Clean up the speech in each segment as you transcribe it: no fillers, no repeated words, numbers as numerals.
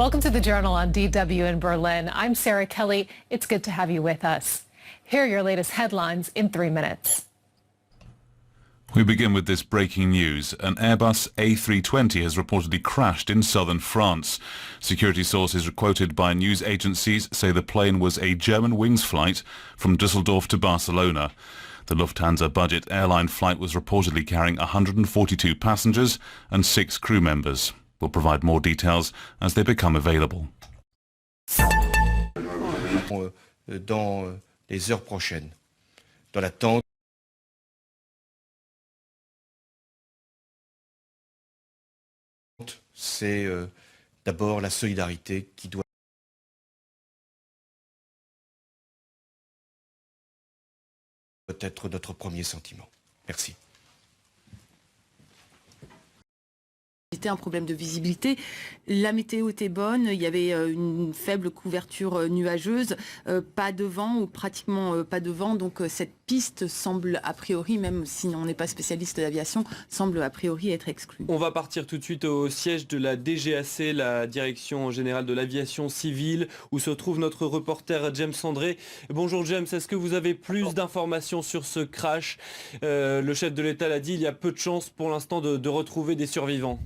Welcome to the Journal on DW in Berlin. I'm Sarah Kelly. It's good to have you with us. Here are your latest headlines in 3 minutes. We begin with this breaking news. An Airbus A320 has reportedly crashed in southern France. Security sources quoted by news agencies say the plane was a Germanwings flight from Düsseldorf to Barcelona. The Lufthansa budget airline flight was reportedly carrying 142 passengers and 6 crew members. We'll provide more details as they become available. Dans les heures prochaines, dans l'attente. C'est d'abord la solidarité qui doit être notre premier sentiment. Merci. C'était un problème de visibilité. La météo était bonne, il y avait une faible couverture nuageuse, pas de vent ou pratiquement pas de vent, donc cette piste semble a priori, même si on n'est pas spécialiste d'aviation, semble a priori être exclue. On va partir tout de suite au siège de la DGAC, la Direction Générale de l'Aviation Civile, où se trouve notre reporter James André. Bonjour James, est-ce que vous avez plus d'informations sur ce crash? Le chef de l'État l'a dit, il y a peu de chances pour l'instant de retrouver des survivants.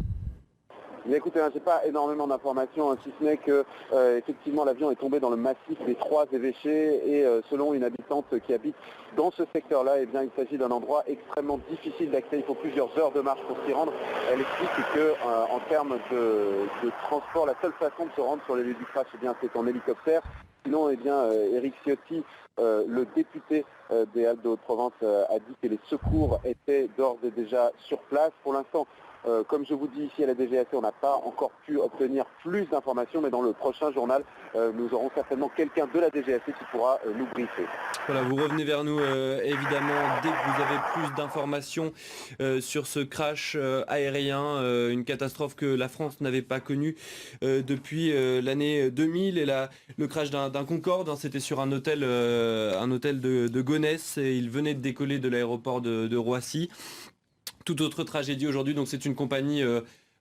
Mais écoutez, je n'ai pas énormément d'informations, si ce n'est que effectivement l'avion est tombé dans le massif des Trois-Évêchés et selon une habitante qui habite dans ce secteur-là, eh bien, il s'agit d'un endroit extrêmement difficile d'accès. Il faut plusieurs heures de marche pour s'y rendre. Elle explique qu'en termes de transport, la seule façon de se rendre sur les lieux du crash, eh bien, c'est en hélicoptère. Sinon, eh bien, Éric Ciotti, le député des Alpes de Haute-Provence, a dit que les secours étaient d'ores et déjà sur place. Pour l'instant, comme je vous dis ici à la DGAC, on n'a pas encore pu obtenir plus d'informations, mais dans le prochain journal, nous aurons certainement quelqu'un de la DGAC qui pourra nous briefer. Voilà, vous revenez vers nous évidemment dès que vous avez plus d'informations sur ce crash aérien, une catastrophe que la France n'avait pas connue depuis l'année 2000 et le crash d'un Concorde, hein, c'était sur un hôtel de Gonesse et il venait de décoller de l'aéroport de Roissy. Toute autre tragédie aujourd'hui, donc c'est une compagnie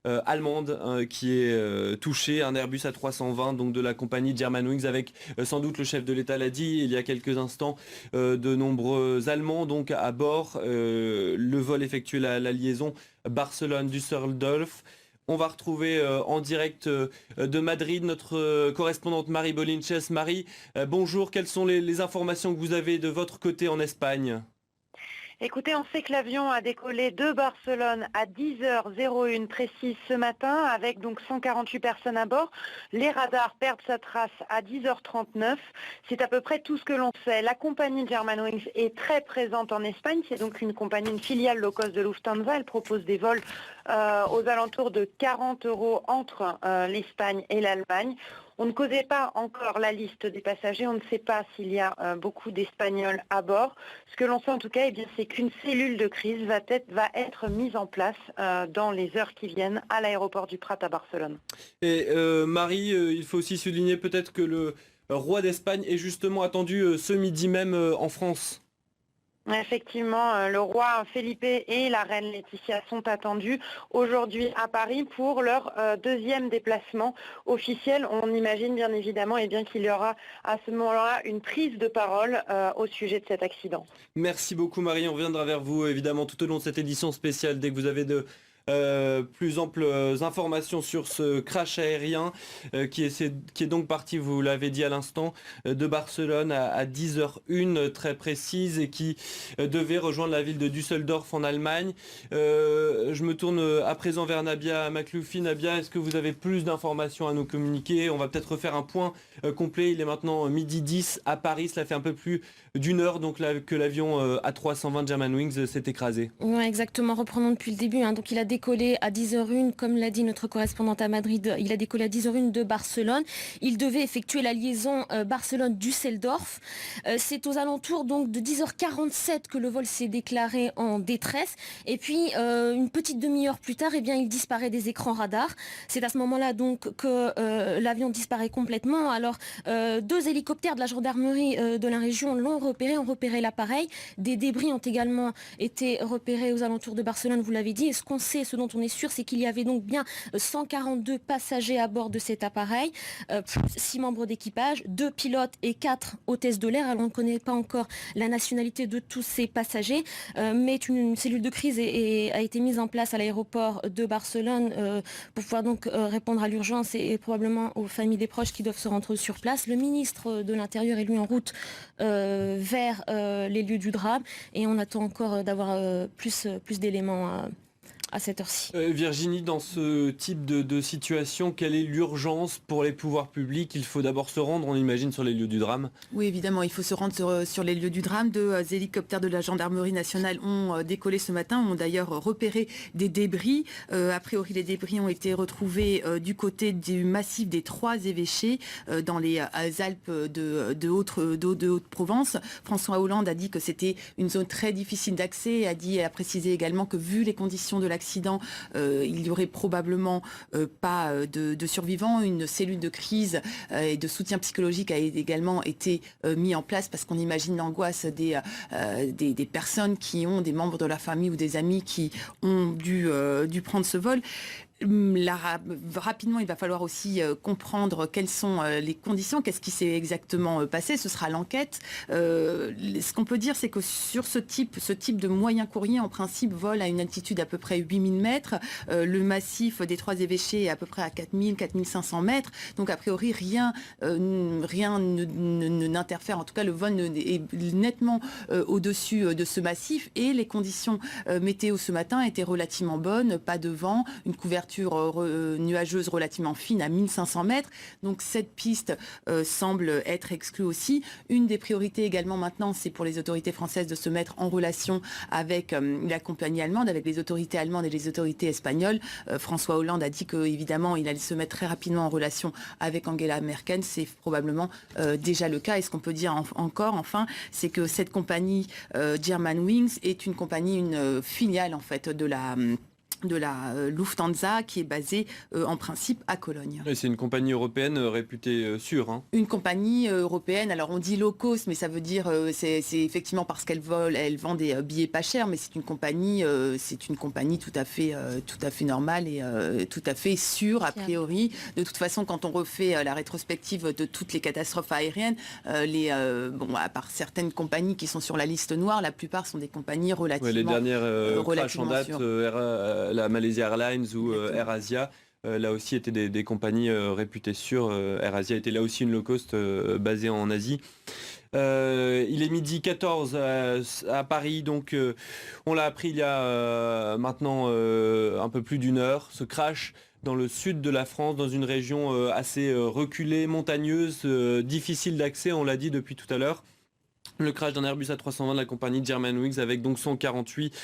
allemande qui est touchée, un Airbus A320 donc de la compagnie Germanwings avec sans doute le chef de l'État l'a dit il y a quelques instants, de nombreux Allemands donc à bord. Le vol effectuait la liaison Barcelone-Düsseldorf. On va retrouver en direct de Madrid notre correspondante Marie Bolinches. Marie, bonjour, quelles sont les informations que vous avez de votre côté en Espagne ? Écoutez, on sait que l'avion a décollé de Barcelone à 10h01 précise ce matin avec donc 148 personnes à bord. Les radars perdent sa trace à 10h39. C'est à peu près tout ce que l'on sait. La compagnie Germanwings est très présente en Espagne. C'est donc une compagnie, une filiale low cost de Lufthansa. Elle propose des vols aux alentours de 40 € entre l'Espagne et l'Allemagne. On ne connaît pas encore la liste des passagers, on ne sait pas s'il y a beaucoup d'Espagnols à bord. Ce que l'on sait en tout cas, eh bien, c'est qu'une cellule de crise va être mise en place dans les heures qui viennent à l'aéroport du Prat à Barcelone. Et Marie, il faut aussi souligner peut-être que le roi d'Espagne est justement attendu ce midi même en France. Effectivement, le roi Felipe et la reine Laetitia sont attendus aujourd'hui à Paris pour leur deuxième déplacement officiel. On imagine bien évidemment qu'il y aura à ce moment-là une prise de parole au sujet de cet accident. Merci beaucoup Marie, on reviendra vers vous évidemment tout au long de cette édition spéciale dès que vous avez plus amples informations sur ce crash aérien qui est donc parti, vous l'avez dit à l'instant, de Barcelone à 10h01 très précise et qui devait rejoindre la ville de Düsseldorf en Allemagne. Je me tourne à présent vers Nabia Makloufi. Nabia, est-ce que vous avez plus d'informations à nous communiquer? On va peut-être refaire un point complet. Il est maintenant 12h10 à Paris. Cela fait un peu plus d'une heure donc, que l'avion A320 Germanwings s'est écrasé. Ouais, exactement. Reprenons depuis le début. Donc il a décollé à 10h01, comme l'a dit notre correspondante à Madrid. Il a décollé à 10h01 de Barcelone. Il devait effectuer la liaison Barcelone-Düsseldorf. C'est aux alentours donc de 10h47 que le vol s'est déclaré en détresse. Et puis une petite demi-heure plus tard, il disparaît des écrans radars. C'est à ce moment-là donc que l'avion disparaît complètement. Alors 2 hélicoptères de la gendarmerie de la région ont repéré l'appareil. Des débris ont également été repérés aux alentours de Barcelone, vous l'avez dit. Et ce qu'on sait sait, ce dont on est sûr, c'est qu'il y avait donc bien 142 passagers à bord de cet appareil, 6 membres d'équipage, 2 pilotes et 4 hôtesses de l'air. Alors on ne connaît pas encore la nationalité de tous ces passagers, mais une cellule de crise a été mise en place à l'aéroport de Barcelone pour pouvoir donc répondre à l'urgence et probablement aux familles des proches qui doivent se rendre sur place. Le ministre de l'Intérieur est lui en route vers les lieux du drame et on attend encore d'avoir plus d'éléments à cette heure-ci. Virginie, dans ce type de situation, quelle est l'urgence pour les pouvoirs publics? Il faut d'abord se rendre, on imagine, sur les lieux du drame. Oui, évidemment, il faut se rendre sur les lieux du drame. Deux hélicoptères de la gendarmerie nationale ont décollé ce matin, ont d'ailleurs repéré des débris. A priori, les débris ont été retrouvés du côté du massif des Trois-Évêchés, dans les Alpes de Haute-Provence. François Hollande a dit que c'était une zone très difficile d'accès, a précisé également que vu les conditions de l'accident, il y aurait probablement pas de survivants. Une cellule de crise et de soutien psychologique a également été mis en place parce qu'on imagine l'angoisse des personnes qui ont des membres de la famille ou des amis qui ont dû prendre ce vol. Là, rapidement, il va falloir aussi comprendre quelles sont les conditions, qu'est-ce qui s'est exactement passé. Ce sera l'enquête. Ce qu'on peut dire, c'est que sur ce type de moyen courrier, en principe, vole à une altitude à peu près 8000 mètres. Le massif des Trois-Évêchés est à peu près à 4500 mètres. Donc, a priori, rien n'interfère. En tout cas, le vol est nettement au-dessus de ce massif. Et les conditions météo ce matin étaient relativement bonnes. Pas de vent, une couverture nuageuse relativement fine à 1500 mètres. Donc cette piste semble être exclue aussi. Une des priorités également maintenant, c'est pour les autorités françaises de se mettre en relation avec la compagnie allemande, avec les autorités allemandes et les autorités espagnoles. François Hollande a dit qu'évidemment, il allait se mettre très rapidement en relation avec Angela Merkel. C'est probablement déjà le cas. Et ce qu'on peut dire encore, enfin, c'est que cette compagnie Germanwings est une compagnie, une filiale en fait de la Lufthansa qui est basée en principe à Cologne. Et c'est une compagnie européenne réputée sûre. Hein. Une compagnie européenne, alors on dit low cost, mais ça veut dire, c'est effectivement parce elle vend des billets pas chers, mais c'est une compagnie tout à fait normale et tout à fait sûre a priori. De toute façon, quand on refait la rétrospective de toutes les catastrophes aériennes, à part certaines compagnies qui sont sur la liste noire, la plupart sont des compagnies relativement les dernières crashs en date, la Malaysia Airlines ou AirAsia, là aussi étaient des compagnies réputées sûres. AirAsia était là aussi une low cost basée en Asie. Il est midi 14 à Paris, donc on l'a appris il y a maintenant un peu plus d'une heure. Ce crash dans le sud de la France, dans une région assez reculée, montagneuse, difficile d'accès, on l'a dit depuis tout à l'heure. Le crash d'un Airbus A320 de la compagnie Germanwings avec donc 148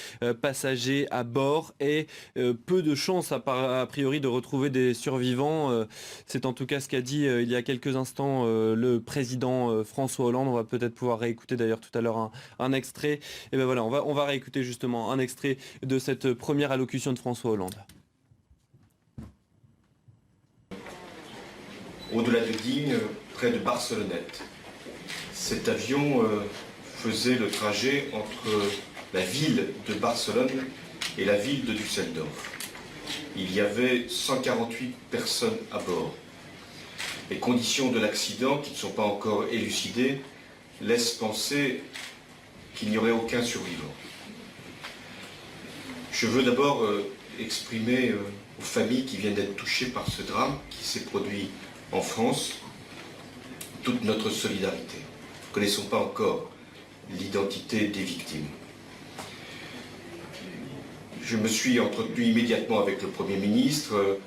passagers à bord et peu de chance a priori de retrouver des survivants. C'est en tout cas ce qu'a dit il y a quelques instants le président François Hollande. On va peut-être pouvoir réécouter d'ailleurs tout à l'heure un extrait. Et ben voilà, on va réécouter justement un extrait de cette première allocution de François Hollande. Au-delà de Digne, près de Barcelonnette. Cet avion faisait le trajet entre la ville de Barcelone et la ville de Düsseldorf. Il y avait 148 personnes à bord. Les conditions de l'accident, qui ne sont pas encore élucidées, laissent penser qu'il n'y aurait aucun survivant. Je veux d'abord exprimer aux familles qui viennent d'être touchées par ce drame qui s'est produit en France toute notre solidarité. Nous ne connaissons pas encore l'identité des victimes. Je me suis entretenu immédiatement avec le Premier ministre.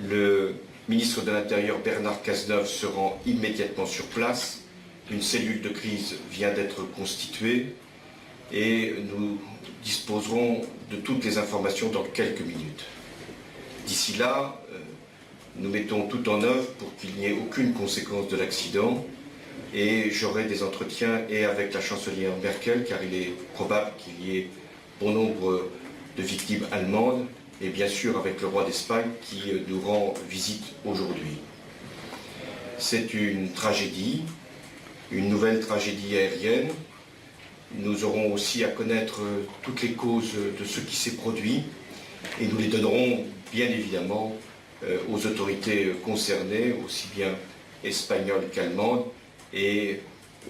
Le ministre de l'Intérieur, Bernard Cazeneuve, se rend immédiatement sur place. Une cellule de crise vient d'être constituée et nous disposerons de toutes les informations dans quelques minutes. D'ici là, nous mettons tout en œuvre pour qu'il n'y ait aucune conséquence de l'accident. Et j'aurai des entretiens et avec la chancelière Merkel, car il est probable qu'il y ait bon nombre de victimes allemandes, et bien sûr avec le roi d'Espagne qui nous rend visite aujourd'hui. C'est une tragédie, une nouvelle tragédie aérienne. Nous aurons aussi à connaître toutes les causes de ce qui s'est produit. Et nous les donnerons bien évidemment aux autorités concernées, aussi bien espagnoles qu'allemandes, et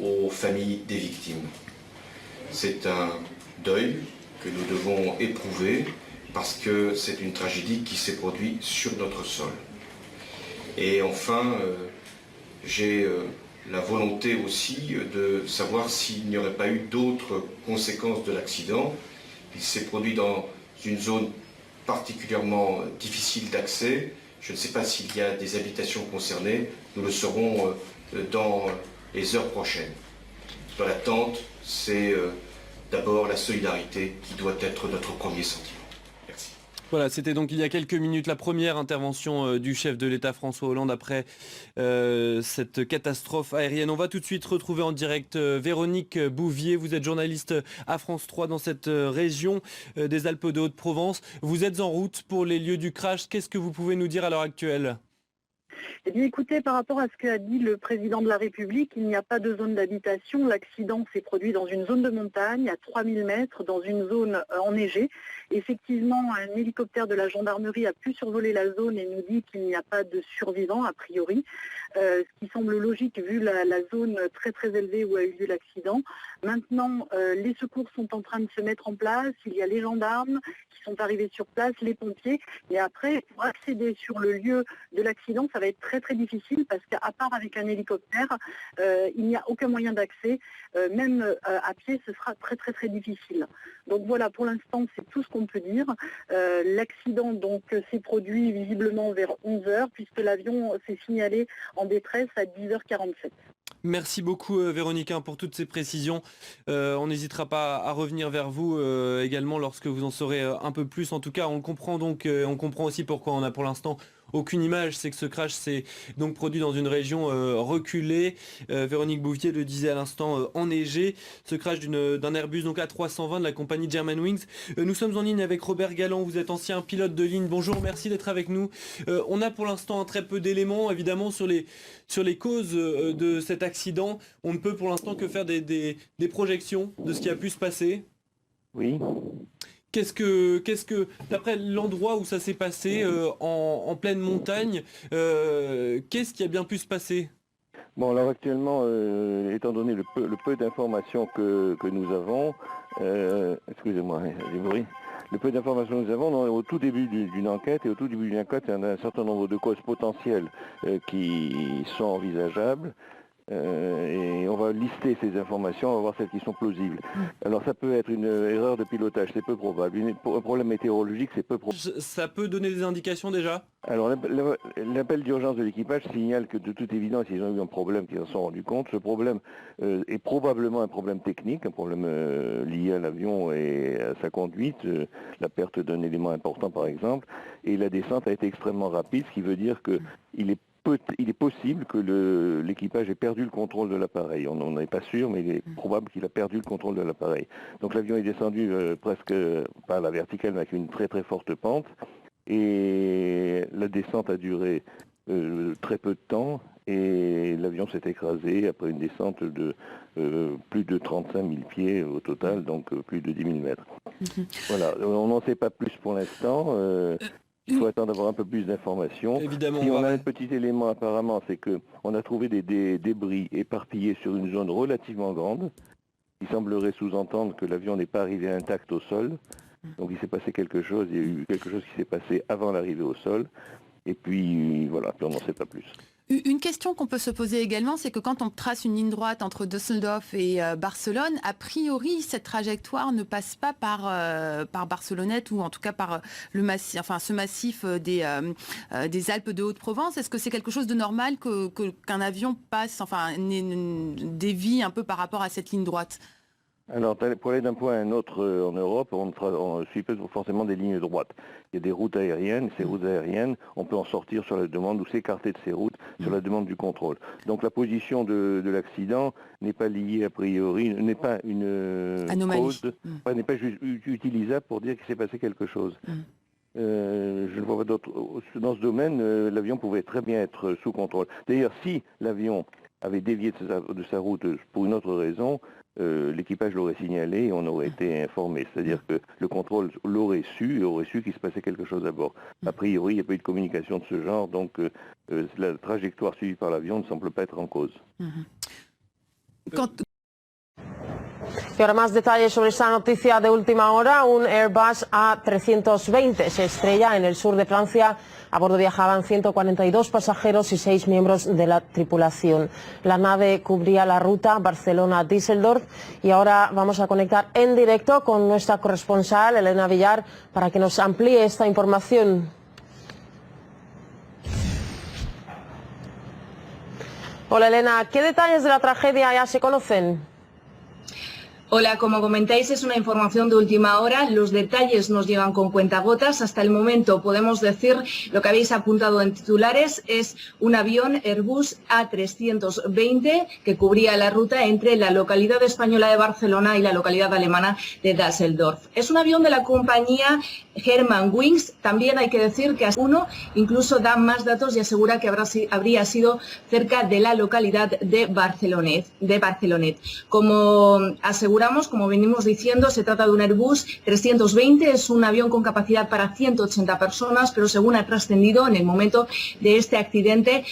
aux familles des victimes. C'est un deuil que nous devons éprouver parce que c'est une tragédie qui s'est produite sur notre sol. Et enfin, j'ai la volonté aussi de savoir s'il n'y aurait pas eu d'autres conséquences de l'accident. Il s'est produit dans une zone particulièrement difficile d'accès. Je ne sais pas s'il y a des habitations concernées. Nous le saurons dans les heures prochaines. Dans l'attente, c'est d'abord la solidarité qui doit être notre premier sentiment. Merci. Voilà, c'était donc il y a quelques minutes la première intervention du chef de l'État François Hollande après cette catastrophe aérienne. On va tout de suite retrouver en direct Véronique Bouvier. Vous êtes journaliste à France 3 dans cette région des Alpes de Haute-Provence. Vous êtes en route pour les lieux du crash. Qu'est-ce que vous pouvez nous dire à l'heure actuelle ? Eh bien écoutez, par rapport à ce qu'a dit le président de la République, il n'y a pas de zone d'habitation. L'accident s'est produit dans une zone de montagne à 3000 mètres, dans une zone enneigée. Effectivement, un hélicoptère de la gendarmerie a pu survoler la zone et nous dit qu'il n'y a pas de survivants a priori, ce qui semble logique vu la zone très très élevée où a eu lieu l'accident. Maintenant, les secours sont en train de se mettre en place. Il y a les gendarmes qui sont arrivés sur place, les pompiers. Et après, pour accéder sur le lieu de l'accident, ça va être très très difficile parce qu'à part avec un hélicoptère, il n'y a aucun moyen d'accès. Même à pied, ce sera très très très difficile. Donc voilà, pour l'instant, c'est tout ce qu'on peut dire. L'accident donc s'est produit visiblement vers 11h puisque l'avion s'est signalé en détresse à 10h47. Merci beaucoup Véronique pour toutes ces précisions. On n'hésitera pas à revenir vers vous également lorsque vous en saurez un peu plus. En tout cas, on comprend donc, on comprend aussi pourquoi on a pour l'instant aucune image. C'est que ce crash s'est donc produit dans une région reculée. Véronique Bouvier le disait à l'instant, enneigée. Ce crash d'un Airbus donc A320 de la compagnie Germanwings. Nous sommes en ligne avec Robert Galland. Vous êtes ancien pilote de ligne. Bonjour, merci d'être avec nous. On a pour l'instant très peu d'éléments évidemment sur les causes de cet accident. On ne peut pour l'instant que faire des projections de ce qui a pu se passer. Oui. Qu'est-ce que d'après l'endroit où ça s'est passé en pleine montagne, qu'est-ce qui a bien pu se passer ? Bon, alors actuellement, étant donné le peu d'informations que nous avons, excusez-moi, j'ai bruit. Le peu d'informations que nous avons, on est au tout début d'une enquête, et au tout début d'une enquête, il y a un certain nombre de causes potentielles qui sont envisageables. Et on va lister ces informations, on va voir celles qui sont plausibles. Alors ça peut être une erreur de pilotage, c'est peu probable. Un problème météorologique, c'est peu probable. Ça peut donner des indications déjà ? Alors l'appel d'urgence de l'équipage signale que de toute évidence, ils ont eu un problème qu'ils en sont rendus compte. Ce problème est probablement un problème technique, un problème lié à l'avion et à sa conduite, la perte d'un élément important par exemple. Et la descente a été extrêmement rapide, ce qui veut dire qu'il est possible que l'équipage ait perdu le contrôle de l'appareil. On n'en est pas sûr, mais il est probable qu'il a perdu le contrôle de l'appareil. Donc l'avion est descendu presque pas à la verticale, mais avec une très très forte pente. Et la descente a duré très peu de temps. Et l'avion s'est écrasé après une descente de plus de 35 000 pieds au total, donc plus de 10 000 mètres. Voilà, on n'en sait pas plus pour l'instant. Il faut attendre d'avoir un peu plus d'informations. Évidemment. Si on a un petit élément apparemment, c'est qu'on a trouvé des débris éparpillés sur une zone relativement grande. Il semblerait sous-entendre que l'avion n'est pas arrivé intact au sol. Donc il s'est passé quelque chose, il y a eu quelque chose qui s'est passé avant l'arrivée au sol. Et puis voilà, on n'en sait pas plus. Une question qu'on peut se poser également, c'est que quand on trace une ligne droite entre Düsseldorf et Barcelone, a priori, cette trajectoire ne passe pas par Barcelonnette ou en tout cas par ce massif des Alpes de Haute-Provence. Est-ce que c'est quelque chose de normal qu'un avion passe, dévie un peu par rapport à cette ligne droite ? Alors, pour aller d'un point à un autre en Europe, on ne suit pas forcément des lignes droites. Il y a des routes aériennes. Ces routes aériennes, on peut en sortir sur la demande ou s'écarter de ces routes sur la demande du contrôle. Donc la position de l'accident n'est pas liée a priori, n'est pas une cause, n'est pas utilisable pour dire qu'il s'est passé quelque chose. Je ne vois pas d'autre. Dans ce domaine, l'avion pouvait très bien être sous contrôle. D'ailleurs, si l'avion avait dévié de sa route pour une autre raison, l'équipage l'aurait signalé et on aurait été informé. C'est-à-dire que le contrôle l'aurait su et aurait su qu'il se passait quelque chose à bord. A priori, il n'y a pas eu de communication de ce genre, donc la trajectoire suivie par l'avion ne semble pas être en cause. Y ahora más detalles sobre esta noticia de última hora. Un Airbus A320 se estrella en el sur de Francia. A bordo viajaban 142 pasajeros y 6 miembros de la tripulación. La nave cubría la ruta Barcelona-Düsseldorf y ahora vamos a conectar en directo con nuestra corresponsal Elena Villar para que nos amplíe esta información. Hola Elena, ¿qué detalles de la tragedia ya se conocen? Hola, como comentáis, es una información de última hora. Los detalles nos llegan con cuentagotas. Hasta el momento podemos decir, lo que habéis apuntado en titulares, es un avión Airbus A320 que cubría la ruta entre la localidad española de Barcelona y la localidad alemana de Düsseldorf. Es un avión de la compañía Germanwings. También hay que decir que uno incluso da más datos y asegura que habría sido cerca de la localidad de Barcelonet. Como aseguramos, como venimos diciendo, se trata de un Airbus 320, es un avión con capacidad para 180 personas, pero según ha trascendido, en el momento de este accidente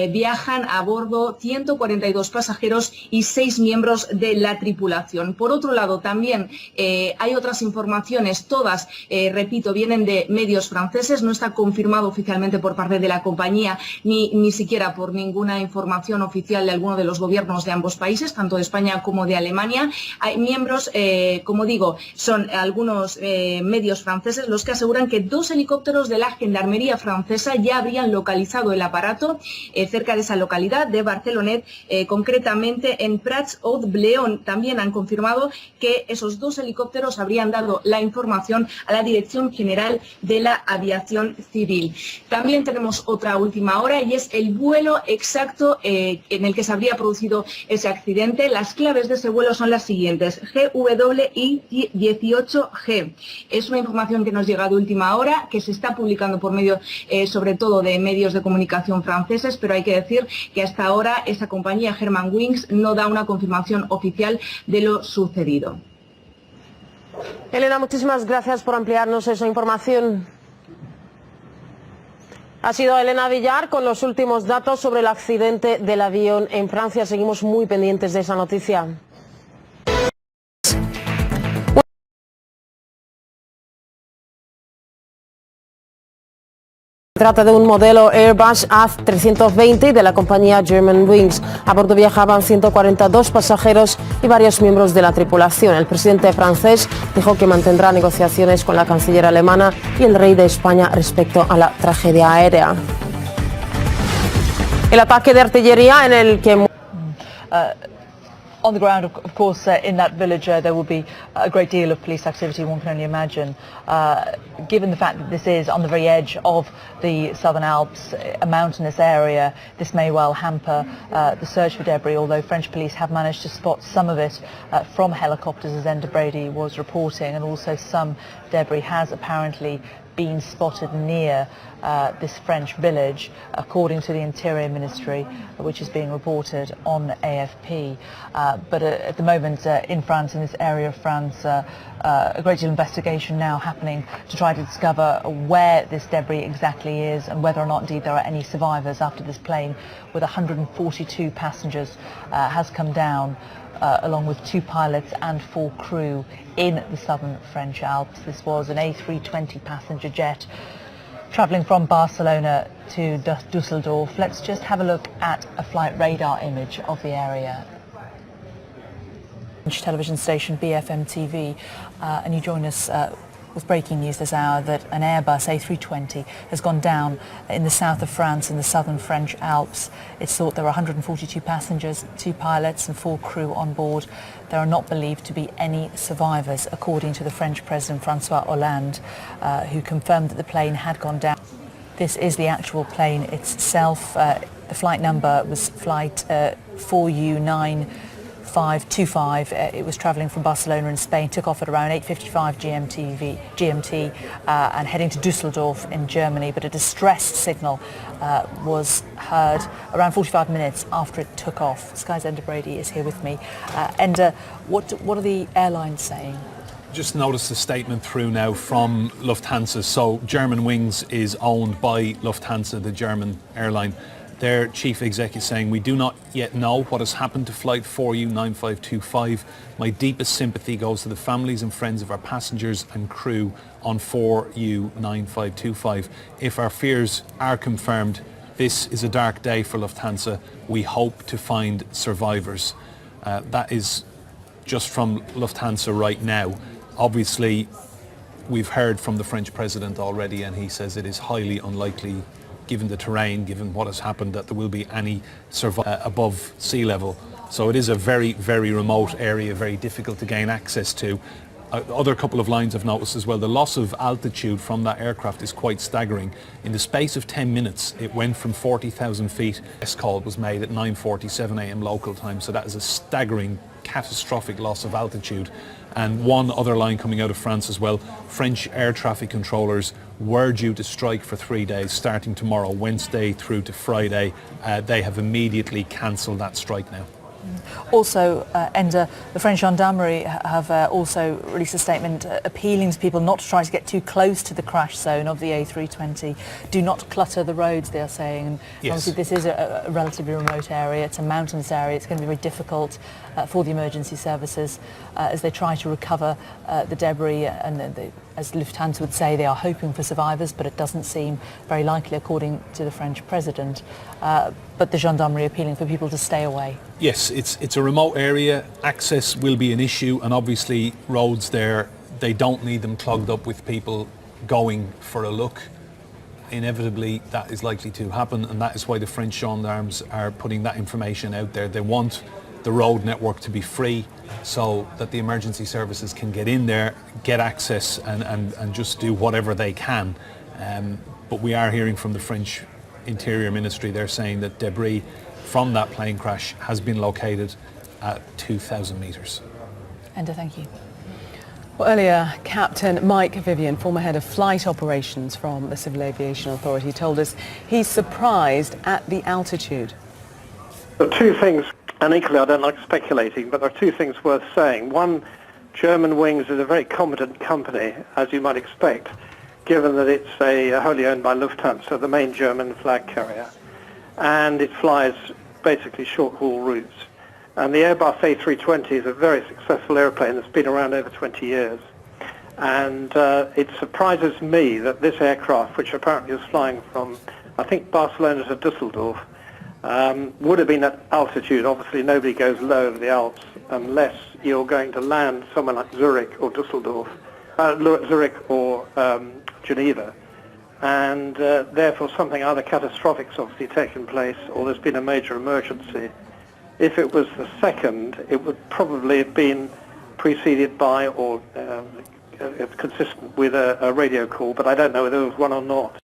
viajan a bordo 142 pasajeros y 6 miembros de la tripulación. Por otro lado, también hay otras informaciones, todas, repito, vienen de medios franceses, no está confirmado oficialmente por parte de la compañía, ni siquiera por ninguna información oficial de alguno de los gobiernos de ambos países, tanto de España como de Alemania. Hay miembros, como digo, son algunos medios franceses los que aseguran que 2 helicópteros de la Gendarmería francesa ya habrían localizado el aparato cerca de esa localidad de Barcelonet, concretamente en Prats-Haut-Bléon. También han confirmado que esos 2 helicópteros habrían dado la información a la Dirección General de la Aviación Civil. También tenemos otra última hora y es el vuelo exacto en el que se habría producido ese accidente. Las claves de ese vuelo son las siguientes: GWI-18G. Es una información que nos llega de última hora, que se está publicando por medio, sobre todo, de medios de comunicación franceses, pero hay que decir que hasta ahora esa compañía Germanwings no da una confirmación oficial de lo sucedido. Elena, muchísimas gracias por ampliarnos esa información. Ha sido Elena Villar con los últimos datos sobre el accidente del avión en Francia. Seguimos muy pendientes de esa noticia. Se trata de un modelo Airbus A320 de la compañía Germanwings. A bordo viajaban 142 pasajeros y varios miembros de la tripulación. El presidente francés dijo que mantendrá negociaciones con la canciller alemana y el rey de España respecto a la tragedia aérea. El ataque de artillería en el que... On the ground, of course, in that village there will be a great deal of police activity, one can only imagine. Given the fact that this is on the very edge of the Southern Alps, a mountainous area, this may well hamper the search for debris, although French police have managed to spot some of it from helicopters, as Enda Brady was reporting, and also some debris has apparently been spotted near this French village, according to the Interior Ministry, which is being reported on AFP. But at the moment in France, in this area of France, a great deal of investigation now happening to try to discover where this debris exactly is and whether or not indeed there are any survivors after this plane with 142 passengers has come down, along with 2 pilots and 4 crew in the southern French Alps. This was an A320 passenger jet travelling from Barcelona to Düsseldorf. Let's just have a look at a flight radar image of the area. French television station BFM TV, and you join us with breaking news this hour that an Airbus A320 has gone down in the south of France in the southern French Alps. It's thought there were 142 passengers, 2 pilots and 4 crew on board. There are not believed to be any survivors, according to the French President François Hollande, who confirmed that the plane had gone down. This is the actual plane itself. The flight number was flight 4U9 9525. It was travelling from Barcelona in Spain, took off at around 8:55 GMT and heading to Düsseldorf in Germany, but a distress signal was heard around 45 minutes after it took off. Sky's Enda Brady is here with me. Enda, what are the airlines saying? Just noticed a statement through now from Lufthansa. So Germanwings is owned by Lufthansa, the German airline. Their chief exec is saying, "We do not yet know what has happened to flight 4U9525. My deepest sympathy goes to the families and friends of our passengers and crew on 4U9525. If our fears are confirmed, this is a dark day for Lufthansa. We hope to find survivors." That is just from Lufthansa right now. Obviously, we've heard from the French president already, and he says it is highly unlikely, given the terrain, given what has happened, that there will be any above sea level. So it is a very, very remote area, very difficult to gain access to. Other couple of lines I've noticed as well, the loss of altitude from that aircraft is quite staggering. In the space of 10 minutes, it went from 40,000 feet. This call was made at 9:47 a.m. local time, so that is a staggering, catastrophic loss of altitude. And one other line coming out of France as well, French air traffic controllers were due to strike for 3 days, starting tomorrow, Wednesday through to Friday. They have immediately cancelled that strike now. Also, Enda, the French gendarmerie have also released a statement appealing to people not to try to get too close to the crash zone of the A320. Do not clutter the roads, they are saying. And yes. Obviously this is a relatively remote area, it's a mountainous area, it's going to be very difficult for the emergency services as they try to recover the debris, and as Lufthansa would say, they are hoping for survivors, but it doesn't seem very likely according to the French president. But the gendarmerie appealing for people to stay away. Yes, it's a remote area. Access will be an issue, and obviously roads there, they don't need them clogged up with people going for a look. Inevitably, that is likely to happen, and that is why the French gendarmes are putting that information out there. They want the road network to be free so that the emergency services can get in there, get access, and just do whatever they can. But we are hearing from the French Interior Ministry, they're saying that debris from that plane crash has been located at 2,000 metres. Enda, thank you. Well, earlier, Captain Mike Vivian, former head of flight operations from the Civil Aviation Authority, told us he's surprised at the altitude. There are two things, and equally I don't like speculating, but there are two things worth saying. One, Germanwings is a very competent company, as you might expect, given that it's wholly owned by Lufthansa, the main German flag carrier, and it flies basically short-haul routes. And the Airbus A320 is a very successful airplane that's been around over 20 years. And it surprises me that this aircraft, which apparently is flying from, I think, Barcelona to Düsseldorf, would have been at altitude. Obviously, nobody goes low over the Alps unless you're going to land somewhere like Zurich or Düsseldorf, Zurich or Geneva. And therefore something either catastrophic's obviously taken place or there's been a major emergency. If it was the second, it would probably have been preceded by or consistent with a radio call, but I don't know whether there was one or not.